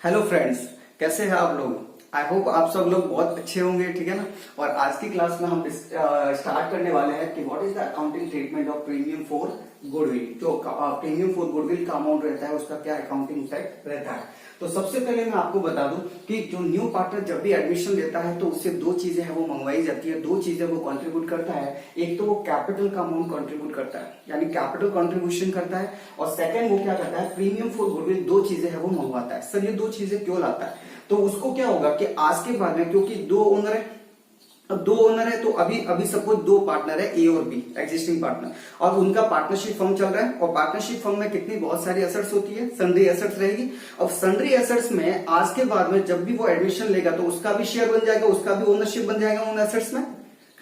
Hello friends, कैसे हैं आप लोग। आई होप आप सब लोग बहुत अच्छे होंगे, ठीक है ना। और आज की क्लास में हम स्टार्ट करने वाले हैं कि what is the accounting treatment of premium for goodwill. जो प्रीमियम फॉर गुडविल का अमाउंट रहता है उसका क्या अकाउंटिंग इफेक्ट रहता है। तो सबसे पहले मैं आपको बता दूं कि जो न्यू पार्टनर जब भी एडमिशन लेता है तो उससे दो चीजें हैं वो मंगवाई जाती है, दो चीजें वो कंट्रीब्यूट करता है। एक तो वो कैपिटल का अमाउंट कंट्रीब्यूट करता है, यानी कैपिटल कंट्रीब्यूशन करता है, और सेकंड वो क्या करता है, प्रीमियम फॉर गुडविल दो चीजें है वो मंगवाता है। सर ये दो चीजें क्यों लाता है, तो उसको क्या होगा कि आज के बाद में, क्योंकि दो ओनर है, अब दो ओनर है तो अभी सपोज दो पार्टनर है ए और बी, एग्जिस्टिंग पार्टनर, और उनका पार्टनरशिप फर्म चल रहा है। और पार्टनरशिप फर्म में कितनी बहुत सारी एसेट्स होती है, सन्ड्री एसेट्स रहेगी। अब सन्ड्री एसेट्स में आज के बाद में जब भी वो एडमिशन लेगा तो उसका भी शेयर बन जाएगा, उसका भी ओनरशिप बन जाएगा उन एसेट्स में।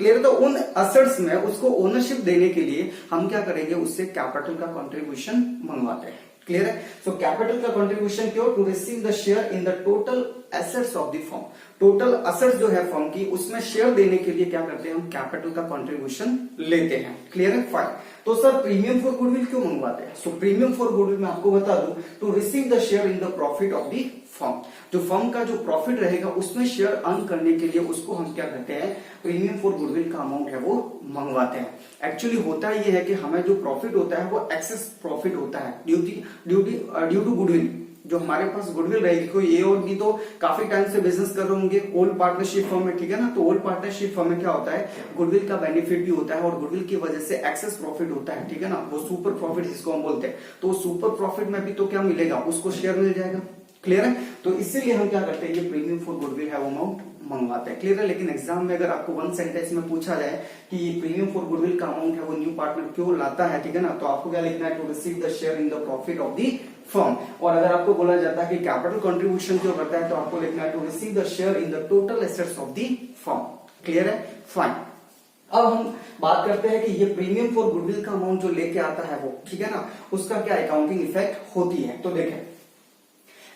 क्लियर। तो उन एसेट्स में उसको ओनरशिप देने के लिए हम क्या करेंगे, उससे कैपिटल का कंट्रीब्यूशन मंगवाते हैं। क्लियर है। सो कैपिटल का कंट्रीब्यूशन क्यों, to receive the share in the total assets of the firm. Total assets जो है फर्म की, उसमें शेयर देने के लिए क्या करते हैं, हम कैपिटल का कंट्रीब्यूशन लेते हैं। क्लियर है, फाइन। तो सर प्रीमियम फॉर गुडविल क्यों मंगवाते हैं। सो प्रीमियम फॉर गुडविल मैं आपको बता दूं, to receive the share in the profit of the firm. जो फर्म का जो प्रॉफिट रहेगा उसमें शेयर अर्न करने के लिए उसको हम क्या करते हैं, प्रीमियम फॉर गुडविल का अमाउंट है वो मंगवाते हैं। एक्चुअली होता ये है कि हमें जो प्रॉफिट होता है वो एक्सेस प्रॉफिट होता है ड्यू टू गुडविल। जो हमारे पास गुडविल रहेगी, कोई ए और बी तो काफी टाइम से बिजनेस कर रहे होंगे ओल्ड पार्टनरशिप फर्म में, ठीक है ना। तो ओल्ड पार्टनरशिप फर्म में क्या होता है, गुडविल का बेनिफिट भी होता है और गुडविल की वजह से एक्सेस प्रॉफिट होता है, ठीक है ना। वो सुपर प्रॉफिट जिसको हम बोलते हैं, तो सुपर प्रॉफिट में भी तो क्या मिलेगा, उसको शेयर मिल जाएगा। क्लियर है। तो इसीलिए हम क्या करते हैं, ये प्रीमियम फॉर गुडविल है वो अमाउंट मंगवाते हैं। क्लियर है। लेकिन एग्जाम में अगर आपको वन सेंटेंस में पूछा जाए कि ये प्रीमियम फॉर गुडविल का अमाउंट है वो न्यू पार्टनर क्यों लाता है, ठीक है ना, तो आपको क्या लिखना है, to receive the share in the profit of the firm. और अगर आपको बोला जाता है कि कैपिटल कंट्रीब्यूशन क्यों करता है, तो आपको लिखना है, to receive the share in the total assets of the firm. Clear है, फाइन। अब हम बात करते हैं कि ये प्रीमियम फॉर गुडविल का अमाउंट जो लेके आता है वो, ठीक है ना, उसका क्या अकाउंटिंग इफेक्ट होती है। तो देखें,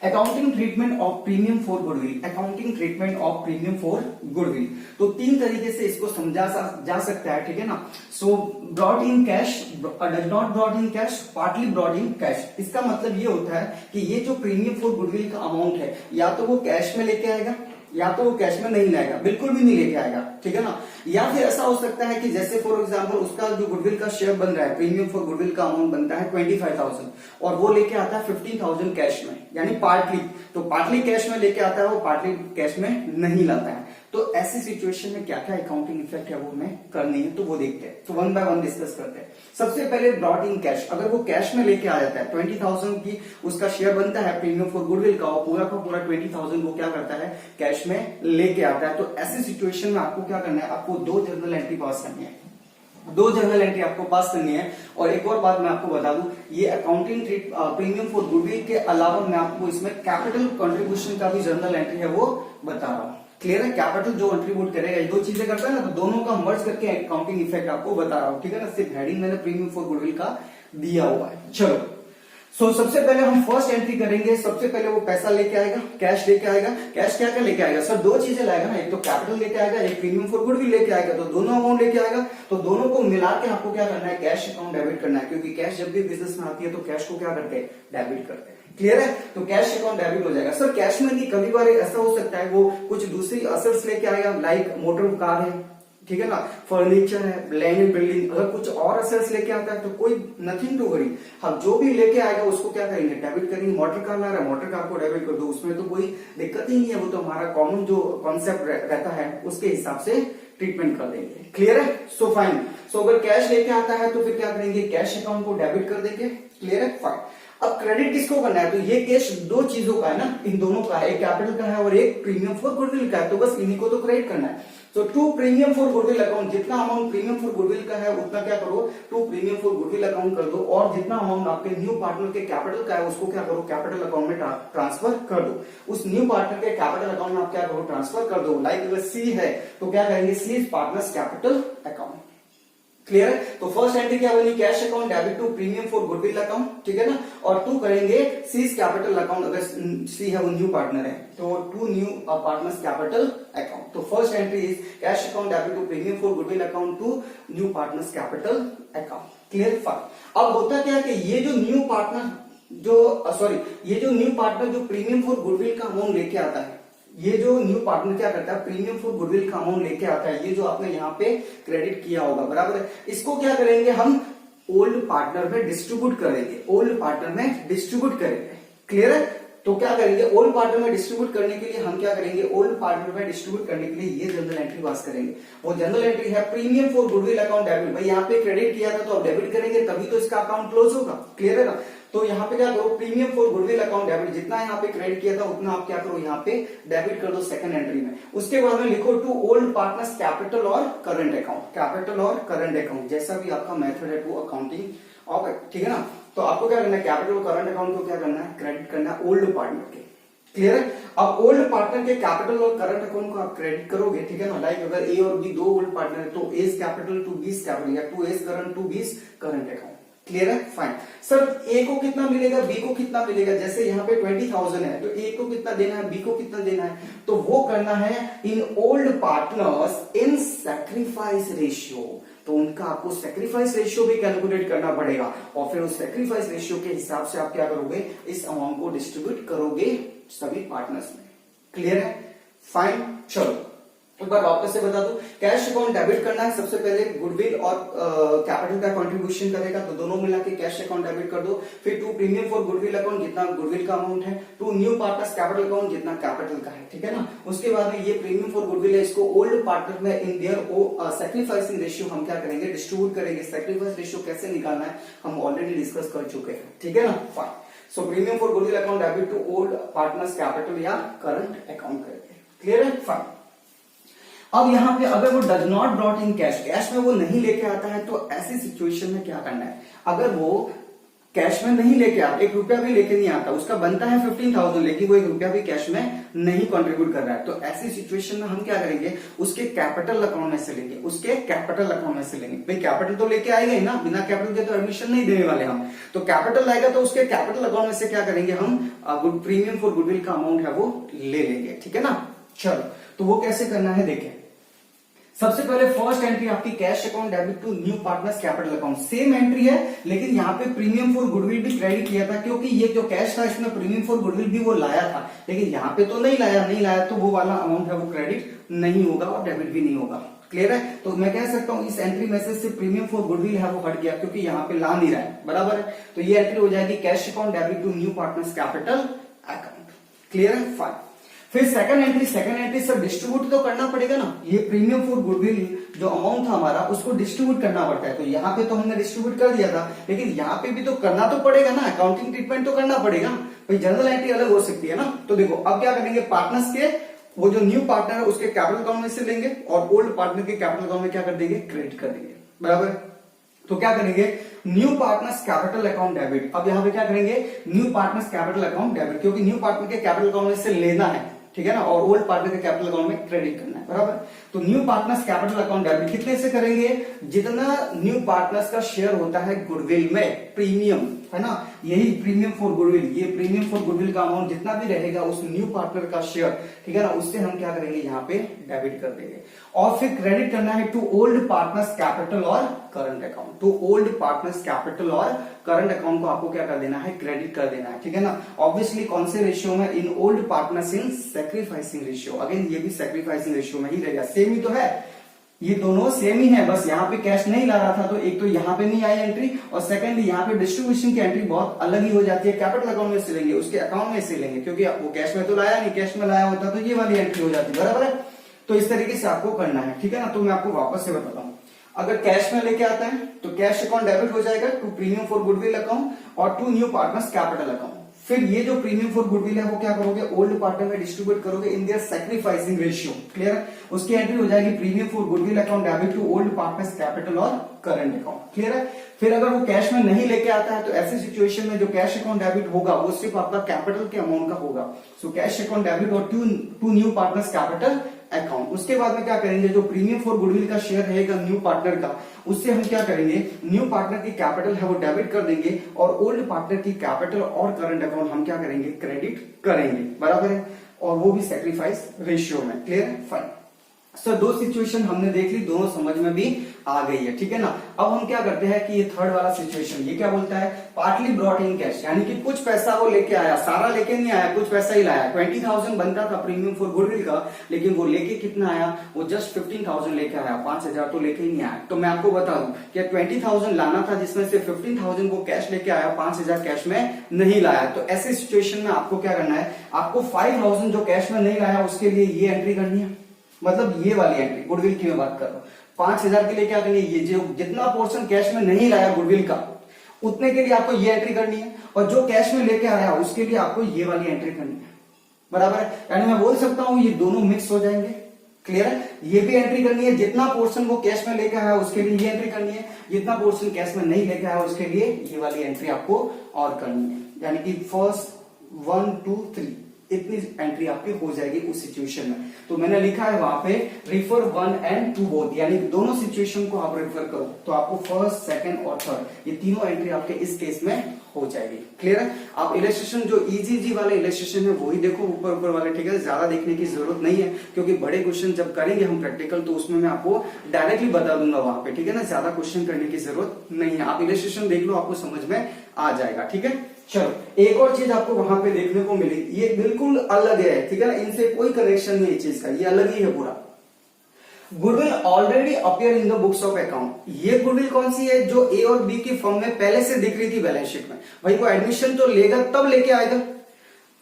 accounting treatment of premium for goodwill. Accounting treatment of premium for goodwill, तो तीन तरीके से इसको समझा जा सकता है, ठीक है ना। So brought in cash, does not brought in cash, partly brought in cash. इसका मतलब ये होता है कि ये जो प्रीमियम फॉर गुडविल का अमाउंट है, या तो वो कैश में लेके आएगा या तो वो कैश में नहीं लाएगा, बिल्कुल भी नहीं लेके आएगा, ठीक है ना। या फिर ऐसा हो सकता है कि जैसे फॉर एग्जांपल उसका जो गुडविल का शेयर बन रहा है, प्रीमियम फॉर गुडविल का अमाउंट बनता है 25,000 और वो लेके आता है 15,000 कैश में, यानी पार्टली। तो पार्टली कैश में लेके आता है वो, पार्टली कैश में नहीं लाता है। तो ऐसी सिचुएशन में क्या क्या अकाउंटिंग इफेक्ट है वो हमें करनी है, तो वो देखते हैं। तो वन बाय वन डिस्कस करते हैं। सबसे पहले ब्रॉट इन कैश, अगर वो कैश में लेके आ जाता है, 20,000 की उसका शेयर बनता है प्रीमियम फॉर गुडविल का, और पूरा का पूरा 20,000 वो क्या करता है, कैश में लेके आता है। तो ऐसी सिचुएशन में आपको क्या करना है, आपको दो जर्नल एंट्री पास करनी है, दो जर्नल एंट्री आपको पास करनी है। और एक और बात मैं आपको बता दूं, ये अकाउंटिंग प्रीमियम फॉर गुडविल के अलावा मैं आपको इसमें कैपिटल कंट्रीब्यूशन का भी जर्नल एंट्री है वो बता रहा हूं। क्लियर है। कैपिटल जो कंट्रीब्यूट करेगा, ये दो चीजें करता है ना, तो दोनों का मर्ज करके अकाउंटिंग इफेक्ट आपको बता रहा हूं, ठीक है ना। सिर्फ हेडिंग मैंने प्रीमियम फॉर गुडविल का दिया हुआ है। चलो, सबसे पहले हम फर्स्ट एंट्री करेंगे। सबसे पहले वो पैसा लेके आएगा, कैश लेके आएगा। कैश क्या क्या लेके आएगा, सर दो चीजें लाएगा ना, एक तो कैपिटल लेके आएगा, एक प्रीमियम फॉर गुडविल लेके आएगा। तो दोनों अमाउंट लेके आएगा, तो दोनों को मिला के आपको क्या करना है, कैश अकाउंट डेबिट करना है, क्योंकि कैश जब भी बिजनेस में आती है तो कैश को क्या करते हैं, डेबिट करते हैं। क्लियर है। तो कैश अकाउंट डेबिट हो जाएगा। सर कैश में नहीं, कभी बार ऐसा हो सकता है वो कुछ दूसरी असेट्स लेके आएगा, लाइक मोटर कार है, ठीक है ना, फर्नीचर है, लैंड एंड बिल्डिंग। अगर कुछ और असेट्स लेके आता है तो कोई नथिंग टू वरी, हम जो भी लेके आएगा उसको क्या करेंगे, डेबिट करेंगे। मोटर कार ला रहा है, मोटर कार को डेबिट कर दो, उसमें तो कोई दिक्कत ही नहीं है, वो तो हमारा कॉमन जो कॉन्सेप्ट रहता है उसके हिसाब से ट्रीटमेंट कर देंगे। क्लियर है। So fine. सो अगर कैश लेके आता है तो फिर क्या करेंगे, कैश अकाउंट को डेबिट कर देंगे। क्लियर है, फाइन। अब क्रेडिट किसको करना है, तो ये केस दो चीजों का है ना, इन दोनों का है, एक कैपिटल का है और एक प्रीमियम फॉर गुडविल का है, तो बस इन्हीं को तो क्रेडिट करना है। तो to premium for goodwill account, जितना अमाउंट प्रीमियम फॉर गुडविल का है उतना क्या करो, to premium for goodwill account कर दो, और जितना अमाउंट आपके न्यू पार्टनर के कैपिटल का है उसको क्या करो, कैपिटल अकाउंट में ट्रांसफर कर दो। उस न्यू पार्टनर के कैपिटल अकाउंट में आप क्या करो, ट्रांसफर कर दो। लाइक अगर सी है तो क्या करेंगे, C is partners capital account. Clear है। तो फर्स्ट एंट्री क्या बनी, cash account debit to premium for goodwill account, ठीक है ना। और टू करेंगे सीज कैपिटल अकाउंट, अगर सी है वो न्यू पार्टनर है तो to new partners capital account. तो first entry is cash account debit to premium for goodwill account to new partners capital account. Clear, fine. अब होता क्या है कि ये जो न्यू पार्टनर जो सॉरी ये जो न्यू पार्टनर जो प्रीमियम फॉर गुडविल का अमाउंट लेके आता है, ये जो न्यू पार्टनर क्या करता है, प्रीमियम फॉर गुडविल का अमाउंट लेके आता है, ये जो आपने यहाँ पे क्रेडिट किया होगा, बराबर है। इसको क्या करेंगे हम ओल्ड पार्टनर में डिस्ट्रीब्यूट करेंगे, ओल्ड पार्टनर में डिस्ट्रीब्यूट करेंगे, क्लियर है। तो क्या करेंगे, ओल्ड पार्टनर में डिस्ट्रीब्यूट करने के लिए हम क्या करेंगे, ओल्ड पार्टनर में डिस्ट्रीब्यूट करने के लिए ये जनरल एंट्री पास करेंगे। वो जनरल एंट्री है premium for goodwill account debit. भाई यहाँ पे क्रेडिट किया था तो अब डेबिट करेंगे, तभी तो इसका अकाउंट क्लोज होगा, क्लियर है ना। तो यहाँ पे क्या करो, premium for goodwill account debit, जितना यहाँ पे क्रेडिट किया था उतना आप क्या करो, यहाँ पे डेबिट कर दो सेकंड एंट्री में। उसके बाद में लिखो टू ओल्ड पार्टनर्स कैपिटल और करंट अकाउंट, कैपिटल और करंट अकाउंट, जैसा भी आपका मेथड है टू अकाउंटिंग ऑफ, ठीक है ना। तो आपको क्या करना है, कैपिटल करंट अकाउंट को क्या करना है, क्रेडिट करना है ओल्ड पार्टनर के, क्लियर है। अब ओल्ड पार्टनर के कैपिटल और करंट अकाउंट को आप क्रेडिट करोगे, ठीक है ना। लाइक अगर ए और बी दो ओल्ड पार्टनर है तो A's capital to B's capital, या to A's current to B's current account, clear है, फाइन। सर ए को कितना मिलेगा, बी को कितना मिलेगा, जैसे यहाँ पे 20,000 है तो ए को कितना देना है, बी को कितना देना है, तो वो करना है in old partners in sacrifice ratio. तो उनका आपको सैक्रिफाइस रेशियो भी कैलकुलेट करना पड़ेगा, और फिर उस सैक्रिफाइस रेशियो के हिसाब से आप क्या करोगे, इस अमाउंट को डिस्ट्रीब्यूट करोगे सभी पार्टनर्स में, क्लियर है, फाइन। चलो एक बार वापस से बता दो, कैश अकाउंट डेबिट करना है, सबसे पहले गुडविल और कैपिटल का कंट्रीब्यूशन करेगा, तो दोनों मिला के कैश अकाउंट डेबिट कर दो। फिर to premium for goodwill account, जितना गुडविल का अमाउंट है, to new partners capital account, जितना कैपिटल का है, ठीक है ना। उसके बाद में ये प्रीमियम फॉर गुडविल है, इसको ओल्ड पार्टनर में इन देयर सैक्रिफाइसिंग रेशियो हम क्या करेंगे, डिस्ट्रीब्यूट करेंगे। सैक्रिफाइस रेशियो कैसे निकालना है हम ऑलरेडी डिस्कस कर चुके हैं, ठीक है ना, fine. So premium for goodwill account debit to old partners capital या करंट अकाउंट करेंगे, क्लियर है, फाइन। अब यहाँ पे अगर वो does not brought in cash, cash में वो नहीं लेके आता है, तो ऐसी सिचुएशन में क्या करना है, अगर वो कैश में नहीं लेके आता, एक रुपया भी लेके नहीं आता, उसका बनता है 15,000 लेकिन वो एक रुपया भी कैश में नहीं कंट्रीब्यूट कर रहा है, तो ऐसी सिचुएशन में हम क्या करेंगे, उसके कैपिटल अकाउंट में से लेंगे, उसके कैपिटल अकाउंट में से लेंगे। भाई कैपिटल तो लेके आएगा ही ना, बिना कैपिटल के तो एडमिशन नहीं देने वाले हम, तो कैपिटल आएगा तो उसके कैपिटल अकाउंट में से क्या करेंगे हम, प्रीमियम फॉर गुडविल का अमाउंट है वो ले लेंगे, ठीक है ना। चलो तो वो कैसे करना है देखें। सबसे पहले फर्स्ट एंट्री आपकी cash account debit to new partners capital account, same entry है लेकिन यहाँ पे प्रीमियम फॉर गुडविल भी क्रेडिट किया था, क्योंकि ये जो कैश था इसमें प्रीमियम फॉर गुडविल भी वो लाया था, लेकिन यहाँ पे तो नहीं लाया तो वो वाला अमाउंट है वो क्रेडिट नहीं होगा और डेबिट भी नहीं होगा, क्लियर है। तो मैं कह सकता हूं इस एंट्री मैसेज से प्रीमियम फॉर गुडविल है वो हट गया, क्योंकि यहाँ पे ला नहीं रहा है, बराबर है। तो ये एंट्री हो जाएगी cash account debit to new partners capital account, clear है, फाइन। फिर सेकंड एंट्री सर डिस्ट्रीब्यूट तो करना पड़ेगा ना, ये प्रीमियम फॉर गुडविल जो अमाउंट था हमारा उसको डिस्ट्रीब्यूट करना पड़ता है, तो यहाँ पे तो हमने डिस्ट्रीब्यूट कर दिया था, लेकिन यहाँ पे भी तो करना तो पड़ेगा ना, अकाउंटिंग ट्रीटमेंट तो करना पड़ेगा। भाई जनरल एंट्री अलग हो सकती है ना, तो देखो अब क्या करेंगे, पार्टनर्स के वो जो न्यू पार्टनर है उसके कैपिटल अकाउंट में से लेंगे और ओल्ड पार्टनर के कैपिटल अकाउंट में क्या कर देंगे, क्रेडिट कर देंगे, बराबर। तो क्या करेंगे, new partners capital account debit. अब यहाँ पे क्या करेंगे, new partners capital account debit, क्योंकि न्यू पार्टनर के कैपिटल अकाउंट में से लेना है, ठीक है ना, और ओल्ड पार्टनर के कैपिटल अकाउंट में क्रेडिट करना है, बराबर। तो new partners capital account debit कितने से करेंगे, जितना न्यू पार्टनर्स का शेयर होता है गुडविल में, प्रीमियम है ना, यही प्रीमियम फॉर गुडविल, ये प्रीमियम फॉर गुडविल का अमाउंट जितना भी रहेगा उस न्यू पार्टनर का शेयर, ठीक है ना, उससे हम क्या करेंगे, यहाँ पे डेबिट कर देंगे। और फिर क्रेडिट करना है टू ओल्ड पार्टनर्स कैपिटल और current account, to old partners capital और करंट अकाउंट को आपको क्या कर देना है, क्रेडिट कर देना है, ठीक है ना। ऑब्वियसली कौन से रेशियो में, in old partners in sacrificing ratio, again ये भी सैक्रिफाइसिंग रेशियो में ही रहेगा, सेम ही तो है, ये दोनों सेम ही है, बस यहाँ पे कैश नहीं ला रहा था तो एक तो यहाँ पे नहीं आई एंट्री, और सेकंडली यहाँ पे डिस्ट्रीब्यूशन की एंट्री बहुत अलग ही हो जाती है, कैपिटल अकाउंट में से लेंगे, उसके अकाउंट में से लेंगे, क्योंकि वो कैश में तो लाया नहीं, कैश में लाया होता तो ये वाली एंट्री हो जाती, बराबर है। तो इस तरीके से आपको करना है, ठीक है ना। तो मैं आपको वापस से बताता हूँ, अगर कैश में लेके आता है तो कैश अकाउंट डेबिट हो जाएगा to premium for goodwill account और to new partners capital account. फिर ये जो प्रीमियम फॉर गुडविल है वो क्या करोगे, ओल्ड पार्टनर में डिस्ट्रीब्यूट करोगे in their sacrificing ratio, clear. उसकी एंट्री हो जाएगी premium for goodwill account debit to old partners capital और करंट अकाउंट, क्लियर है। फिर अगर वो कैश में नहीं लेके आता है तो ऐसी सिचुएशन में जो कैश अकाउंट डेबिट होगा वो सिर्फ आपका कैपिटल के अमाउंट का होगा, सो कैश अकाउंट डेबिट और to new partners capital account. उसके बाद में क्या करेंगे, जो प्रीमियम फॉर गुडविल का शेयर रहेगा न्यू पार्टनर का, उससे हम क्या करेंगे, न्यू पार्टनर की कैपिटल है वो डेबिट कर देंगे और ओल्ड पार्टनर की कैपिटल और करंट अकाउंट हम क्या करेंगे, क्रेडिट करेंगे, बराबर है, और वो भी सैक्रिफाइस रेशियो में, क्लियर, फाइन। सो दो सिचुएशन हमने देख ली, दोनों समझ में भी आ गई है, ठीक है ना। अब हम क्या करते हैं कि ये थर्ड वाला सिचुएशन, ये क्या बोलता है, पार्टली ब्रॉट इन कैश, यानी कि कुछ पैसा वो लेके आया, सारा लेके नहीं आया, कुछ पैसा ही लाया। 20,000 बनता था प्रीमियम फॉर गुडविल का, लेकिन वो लेके कितना आया, वो जस्ट 15,000 लेके आया, 5,000 तो लेके ही नहीं आया। तो मैं आपको बता दूं कि 20,000 लाना था, जिसमें से 15,000 वो कैश लेके आया, 5,000 कैश में नहीं लाया। तो ऐसे सिचुएशन में आपको क्या करना है, आपको 5,000 जो कैश में नहीं लाया उसके लिए ये एंट्री करनी है, मतलब ये वाली एंट्री गुडविल की मैं बात कर रहा हूं। 5,000 के लिए क्या करनी है, ये जो जितना पोर्शन कैश में नहीं लाया गुडविल का, उतने के लिए आपको ये एंट्री करनी है, और जो कैश में लेके आया उसके लिए आपको ये वाली एंट्री करनी है, बराबर है। यानी मैं बोल सकता हूं ये दोनों मिक्स हो जाएंगे, क्लियर है। ये भी एंट्री करनी है, जितना पोर्शन वो कैश में लेके आया उसके लिए ये एंट्री करनी है, जितना पोर्शन कैश में नहीं लेके आया उसके लिए ये वाली एंट्री आपको और करनी है। यानी कि फर्स्ट 1 2 3 इतनी एंट्री आपकी हो जाएगी उस सिचुएशन में। तो मैंने लिखा है वहां पे रिफर 1 एंड 2 बोथ, यानी दोनों सिचुएशन को आप रेफर करो, तो आपको फर्स्ट, सेकंड और थर्ड ये तीनों एंट्री आपके इस केस में हो जाएगी, क्लियर है। आप इलस्ट्रेशन जो इजी वाले इलस्ट्रेशन है वही देखो, ऊपर वाले, ठीक है, ज्यादा देखने की जरूरत नहीं है, क्योंकि बड़े क्वेश्चन जब करेंगे हम प्रैक्टिकल तो उसमें मैं आपको डायरेक्टली बता दूंगा वहां पे, ठीक है ना, ज्यादा क्वेश्चन करने की जरूरत नहीं है। आप इलस्ट्रेशन देख लो, आपको समझ में आ जाएगा, ठीक है। चलो एक और चीज आपको वहां पे देखने को मिली, ये बिल्कुल अलग है, ठीक है ना, इनसे कोई कनेक्शन नहीं है चीज का, ये अलग ही है पूरा। Goodwill already appear in the books of account, ये गुडविल कौन सी है, जो ए और बी की फर्म में पहले से दिख रही थी बैलेंस शीट में। भाई वो एडमिशन तो लेगा तब लेके आएगा,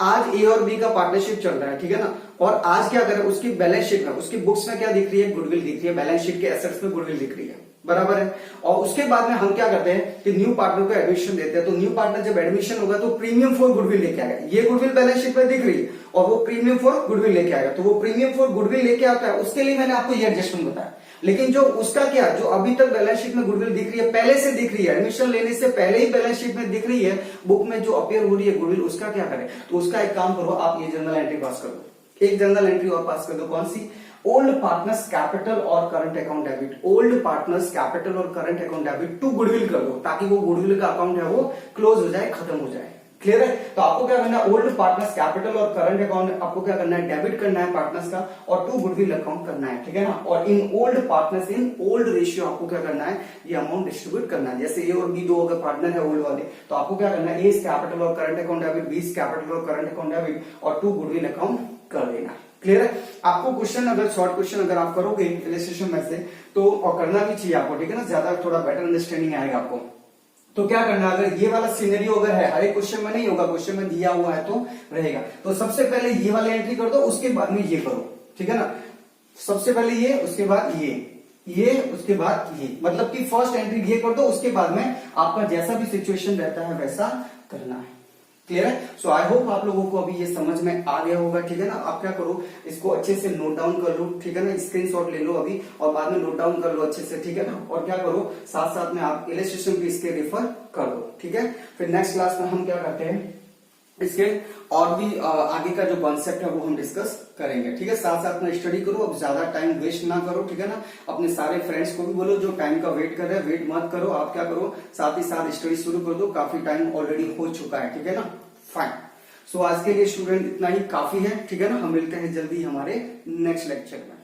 आज ए और बी का पार्टनरशिप चल रहा है, ठीक है ना, और आज क्या करे, उसकी बैलेंस शीट में, उसकी बुक्स में क्या दिख रही है, गुडविल दिख रही है, बैलेंस शीट के एसेट्स में गुडविल दिख रही है, बराबर है। और उसके बाद में हम क्या करते हैं कि न्यू पार्टनर को एडमिशन देते हैं, तो न्यू पार्टनर जब एडमिशन होगा तो प्रीमियम फॉर गुडविल लेके आएगा, ये गुडविल बैलेंस शीट में दिख रही है और वो प्रीमियम फॉर गुडविल लेके आएगा, तो वो प्रीमियम फॉर गुडविल लेके आता है, उसके लिए मैंने आपको ये एडजस्टमेंट बताया। लेकिन जो उसका क्या, जो अभी तक बैलेंस शीट में गुडविल दिख रही है, पहले से दिख रही है, एडमिशन लेने से पहले ही बैलेंस शीट में दिख रही है, बुक में जो अपीयर हो रही है गुडविल, उसका क्या करें, तो उसका एक काम करो, आप ये जनरल एंट्री पास कर दो, एक जनरल एंट्री और पास कर दो, कौन सी, ओल्ड पार्टनर्स कैपिटल और current account debit, old partners capital और current account debit to goodwill कर दो, ताकि वो गुडविल का अकाउंट है वो क्लोज हो जाए, खत्म हो जाए, क्लियर है। तो आपको क्या करना है, ओल्ड पार्टनर्स कैपिटल और करंट अकाउंट आपको क्या करना है, डेबिट करना है पार्टनर्स का, और टू गुडविल अकाउंट करना है, ठीक है ना। और in old partners, in old ratio आपको क्या करना है, ये अमाउंट डिस्ट्रीब्यूट करना है। जैसे ए और बी दो अगर पार्टनर है ओल्ड वाले, तो आपको क्या करना है, ए कैपिटल और current account debit, B capital और करंट अकाउंट डेबिट, और टू गुडविल अकाउंट कर देना, क्लियर है। आपको क्वेश्चन अगर शॉर्ट क्वेश्चन अगर आप करोगे इलस्ट्रेशन में से, तो और करना भी चाहिए आपको, ठीक है ना, ज्यादा थोड़ा बेटर अंडरस्टैंडिंग आएगा आपको। तो क्या करना, अगर ये वाला सिनेरियो अगर है, हर एक क्वेश्चन में नहीं होगा, क्वेश्चन में दिया हुआ है तो रहेगा, तो सबसे पहले ये वाली एंट्री कर दो, उसके बाद में ये करो, ठीक है ना, सबसे पहले ये, उसके बाद ये उसके बाद ये, मतलब कि फर्स्ट एंट्री ये कर दो, उसके बाद में आपका जैसा भी सिचुएशन रहता है वैसा करना है, क्लियर है। सो आई होप आप लोगों को अभी ये समझ में आ गया होगा, ठीक है ना। आप क्या करो, इसको अच्छे से नोट डाउन कर लो, ठीक है ना, स्क्रीनशॉट ले लो अभी और बाद में नोट डाउन कर लो अच्छे से, ठीक है ना। और क्या करो, साथ साथ में आप इलस्ट्रेशन भी इसके रेफर कर दो, ठीक है। फिर नेक्स्ट क्लास में हम क्या करते हैं, इसके और भी आगे का जो कॉन्सेप्ट है वो हम डिस्कस करेंगे, ठीक है। साथ साथ में स्टडी करो, अब ज्यादा टाइम वेस्ट ना करो, ठीक है ना। अपने सारे फ्रेंड्स को भी बोलो जो टाइम का वेट कर रहे हैं, वेट मत करो, आप क्या करो, साथ ही साथ स्टडी शुरू कर दो, काफी टाइम ऑलरेडी हो चुका है, ठीक है ना। फाइन, सो आज के लिए स्टूडेंट इतना ही काफी है, ठीक है ना। हम मिलते हैं जल्दी हमारे नेक्स्ट लेक्चर में।